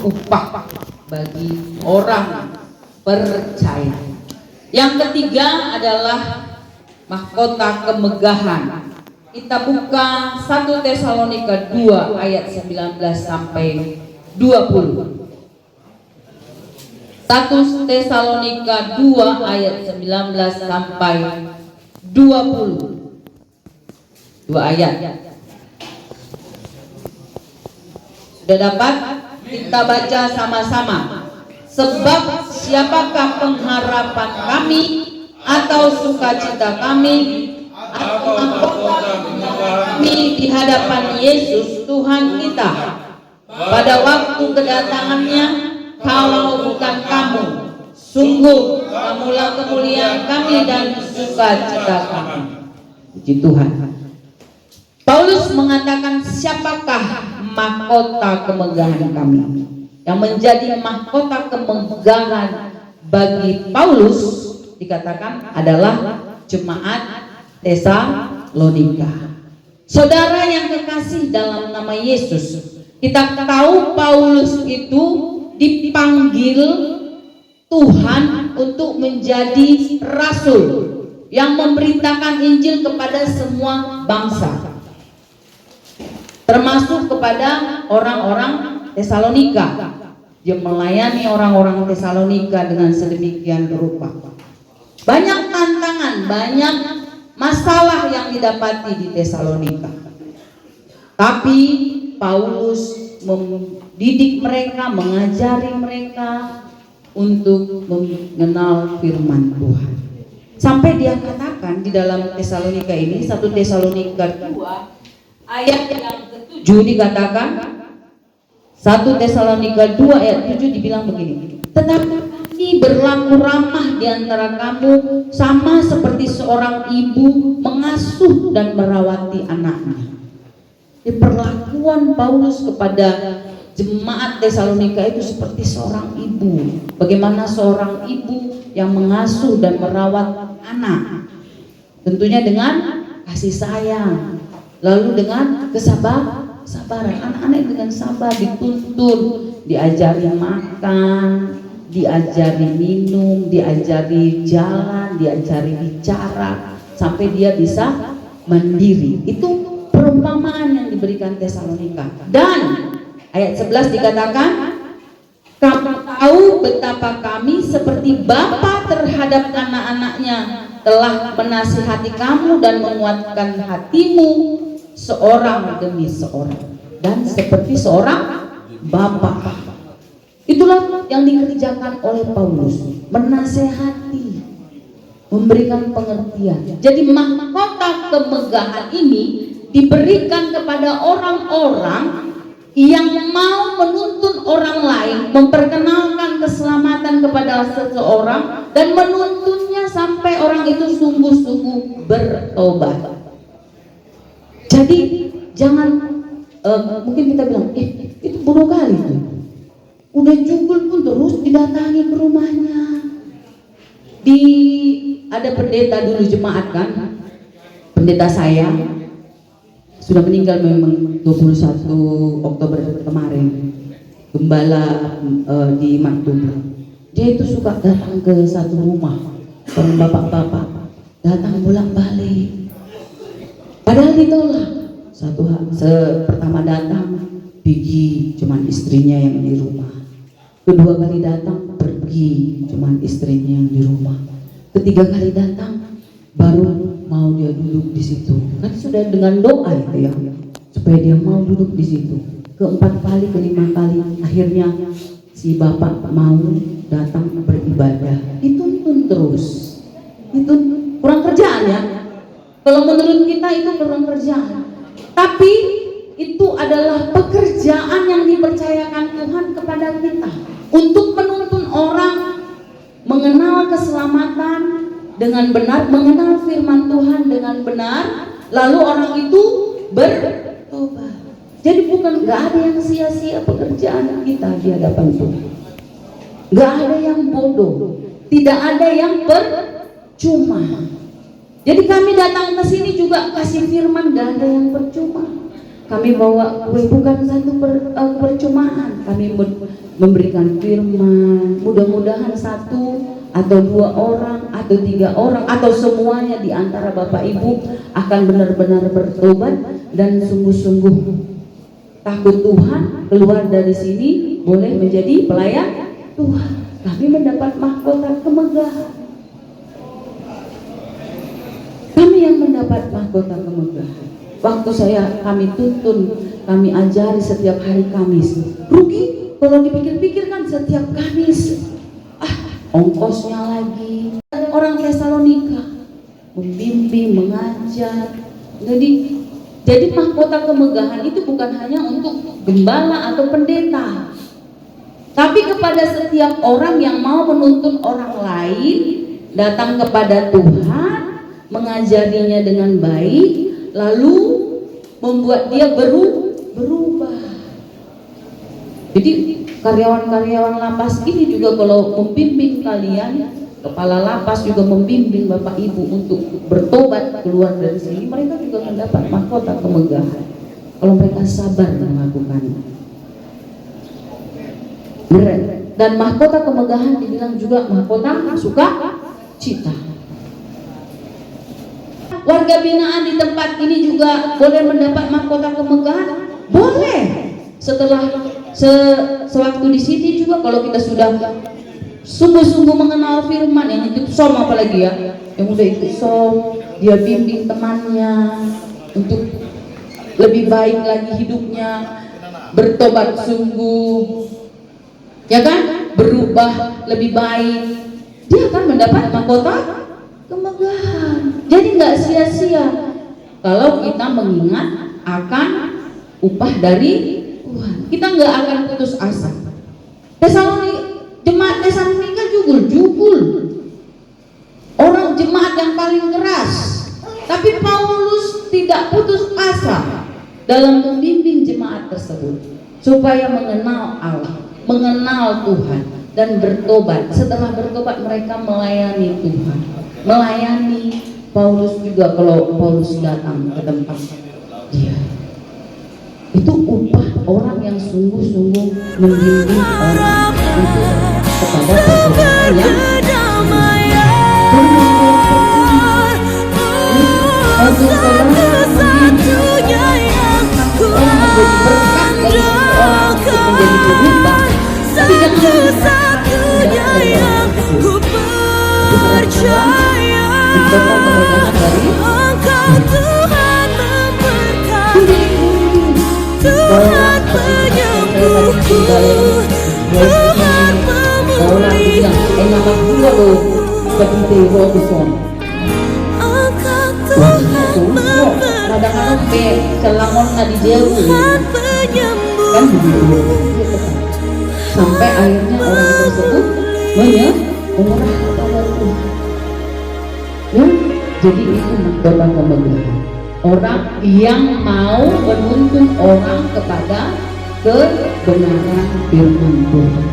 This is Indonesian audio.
upah bagi orang percaya. Yang ketiga adalah mahkota kemegahan. Kita buka 1 Tesalonika 2 ayat 19 sampai 20. 1 Tesalonika 2 ayat 19 sampai 20. 2 ayat. Sudah dapat? Kita baca sama-sama. Sebab siapakah pengharapan kami atau sukacita kami atau kami di hadapan Yesus Tuhan kita pada waktu kedatangannya, kalau bukan kamu, sungguh kamulah kemuliaan kami dan sukacita kami. Puji Tuhan. Paulus mengatakan, siapakah mahkota kemegahan kami? Yang menjadi mahkota kemegahan bagi Paulus dikatakan adalah jemaat Tesalonika. Saudara yang kekasih dalam nama Yesus, kita tahu Paulus itu dipanggil Tuhan untuk menjadi rasul yang memberitakan Injil kepada semua bangsa, termasuk kepada orang-orang Tesalonika. Dia melayani orang-orang Tesalonika dengan sedemikian rupa. Banyak tantangan, banyak masalah yang didapati di Tesalonika. Tapi Paulus mendidik mereka, mengajari mereka untuk mengenal firman Tuhan. Sampai dia katakan di dalam Tesalonika ini, 1 Tesalonika 2 ayat yang ke-7 dikatakan, 1 Tesalonika 2 ayat 7 dibilang begini, tetapi kami berlaku ramah di antara kamu sama seperti seorang ibu mengasuh dan merawati anaknya. Di perlakuan Paulus kepada jemaat Tesalonika itu seperti seorang ibu. Bagaimana seorang ibu yang mengasuh dan merawat anak, tentunya dengan kasih sayang, lalu dengan kesabaran. Anak-anak dengan sabar dituntun, diajari makan, diajari minum, diajari jalan, diajari bicara, sampai dia bisa mandiri. Itu perumpamaan yang diberikan Tesalonika. Dan ayat 11 dikatakan, kamu tahu betapa kami seperti bapa terhadap anak-anaknya telah menasihati kamu dan menguatkan hatimu seorang demi seorang, dan seperti seorang bapa. Itulah yang dikerjakan oleh Paulus, menasehati, memberikan pengertian. Jadi mahkota kemegahan ini diberikan kepada orang-orang yang mau menuntun orang lain, memperkenalkan keselamatan kepada seseorang, dan menuntunnya sampai orang itu sungguh-sungguh bertobat. Jadi jangan mungkin kita bilang, itu bodoh kali tuh. Udah jugul pun terus didatangi ke rumahnya. Ada pendeta dulu jemaat kan, pendeta saya sudah meninggal memang 21 Oktober kemarin, gembala di Mantuba. Dia itu suka datang ke satu rumah, orang bapak-bapak datang bolak-balik. Padahal ditolak. Pertama datang pergi, cuman istrinya yang di rumah. Kedua kali datang pergi, cuman istrinya yang di rumah. Ketiga kali datang baru mau dia duduk di situ. Kan sudah dengan doa itu ya, supaya dia mau duduk di situ. Keempat kali, kelima kali, akhirnya si bapak mau datang beribadah. Dituntun terus. Itu kurang kerjaan ya. Kalau menurut kita itu kurang kerjaan. Tapi itu adalah pekerjaan yang dipercayakan Tuhan kepada kita untuk menuntun orang mengenal keselamatan dengan benar, mengenal firman Tuhan dengan benar, lalu orang itu bertobat. Jadi gak ada yang sia-sia pekerjaan kita di hadapan Tuhan. Gak ada yang bodoh, tidak ada yang percuma. Jadi kami datang ke sini juga kasih firman, gak ada yang percuma. kami bawa kue bukan satu percumaan. Kami memberikan firman. Mudah-mudahan satu atau 2 orang atau 3 orang atau semuanya di antara Bapak Ibu akan benar-benar bertobat dan sungguh-sungguh takut Tuhan, keluar dari sini boleh menjadi pelayan Tuhan. Kami mendapat mahkota kemegahan. Kami yang mendapat mahkota kemegahan. Waktu kami tuntun, kami ajari setiap hari Kamis. Rugi kalau dipikir-pikir kan setiap Kamis. Ongkosnya lagi. Orang Tesalonika membimbing, mengajar. Jadi mahkota kemegahan itu bukan hanya untuk gembala atau pendeta, tapi kepada setiap orang yang mau menuntun orang lain datang kepada Tuhan, mengajarinya dengan baik, lalu membuat dia berubah. Jadi karyawan-karyawan lapas ini juga kalau membimbing kalian, kepala lapas juga membimbing Bapak Ibu untuk bertobat keluar dari sini, mereka juga mendapat mahkota kemegahan kalau mereka sabar melakukannya. Dan mahkota kemegahan dibilang juga mahkota sukacita. Warga binaan di tempat ini juga boleh mendapat mahkota kemegahan, boleh. Setelah sewaktu di sini juga kalau kita sudah sungguh-sungguh mengenal firman, yang ikut som apalagi ya, yang udah ikut som, dia bimbing temannya untuk lebih baik lagi hidupnya, bertobat sungguh, ya kan, berubah lebih baik, dia akan mendapat mahkota kemegahan. Jadi nggak sia-sia kalau kita mengingat akan upah dari Tuhan. Kita nggak akan putus asa. Jemaat Tesalonika jugul, orang jemaat yang paling keras, tapi Paulus tidak putus asa dalam membimbing jemaat tersebut supaya mengenal Allah, mengenal Tuhan dan bertobat. Setelah bertobat mereka melayani Tuhan, melayani Paulus juga. Kalau Paulus datang ke tempat dia, itu upah orang yang sungguh-sungguh membimbing orang untuk kepada pertobatan yang Tuhan penyembuhku, Tuhan pemulih, Engkau Tuhan penyembuh. Sampai akhirnya orang tersebut menyerah kepada Tuhan. Ya, jadi itu mahkota kemegahan. Orang yang mau menuntun orang kepada kebenaran firman Tuhan.